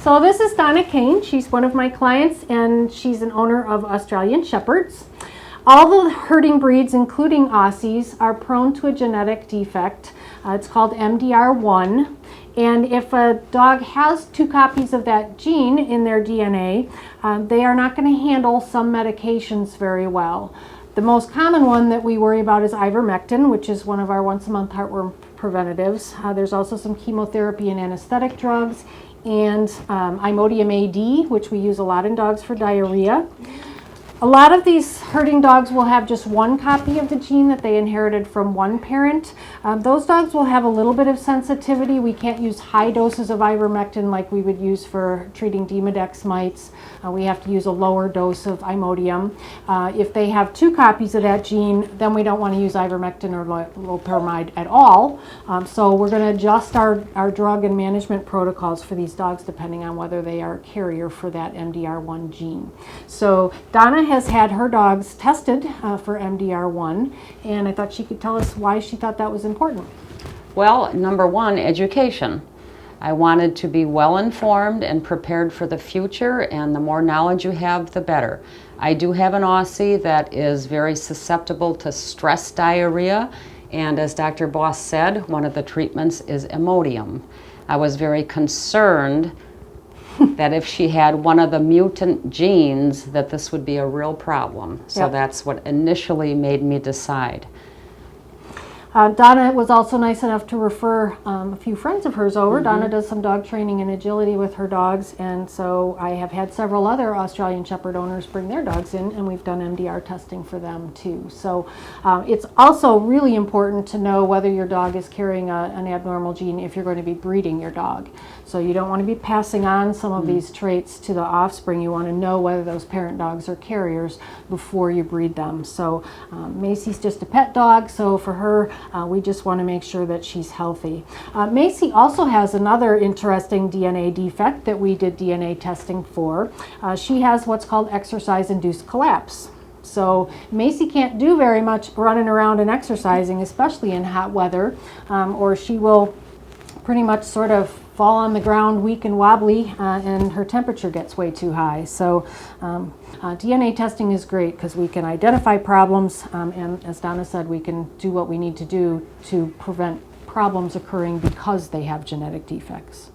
So this is Donna Kane. She's one of my clients, and she's an owner of Australian Shepherds. All the herding breeds, including Aussies, are prone to a genetic defect. It's called MDR1. And if a dog has 2 copies of that gene in their DNA, they are not going to handle some medications very well. The most common one that we worry about is ivermectin, which is one of our once-a-month heartworm preventatives. There's also some chemotherapy and anesthetic drugs, and Imodium AD, which we use a lot in dogs for diarrhea. A lot of these herding dogs will have just 1 copy of the gene that they inherited from one parent. Those dogs will have a little bit of sensitivity. We can't use high doses of ivermectin like we would use for treating Demodex mites. We have to use a lower dose of Imodium. If they have 2 copies of that gene, then we don't want to use ivermectin or loperamide at all. So we're going to adjust our drug and management protocols for these dogs depending on whether they are a carrier for that MDR1 gene. So Donna has had her dogs tested for MDR1, and I thought she could tell us why she thought that was important. Well, number 1, education. I wanted to be well informed and prepared for the future, and the more knowledge you have, the better. I do have an Aussie that is very susceptible to stress diarrhea, and as Dr. Boss said, one of the treatments is Imodium. I was very concerned that if she had one of the mutant genes, that this would be a real problem. So that's what initially made me decide. Donna was also nice enough to refer a few friends of hers over. Donna does some dog training and agility with her dogs, and so I have had several other Australian Shepherd owners bring their dogs in, and we've done MDR testing for them too. So it's also really important to know whether your dog is carrying an abnormal gene if you're going to be breeding your dog. So you don't want to be passing on some of these traits to the offspring. You want to know whether those parent dogs are carriers before you breed them. So Macy's just a pet dog, so for her, we just want to make sure that she's healthy. Macy also has another interesting DNA defect that we did DNA testing for. She has what's called exercise-induced collapse. So Macy can't do very much running around and exercising, especially in hot weather, or she will pretty much sort of fall on the ground weak and wobbly, and her temperature gets way too high. So DNA testing is great because we can identify problems, and as Donna said, we can do what we need to do to prevent problems occurring because they have genetic defects.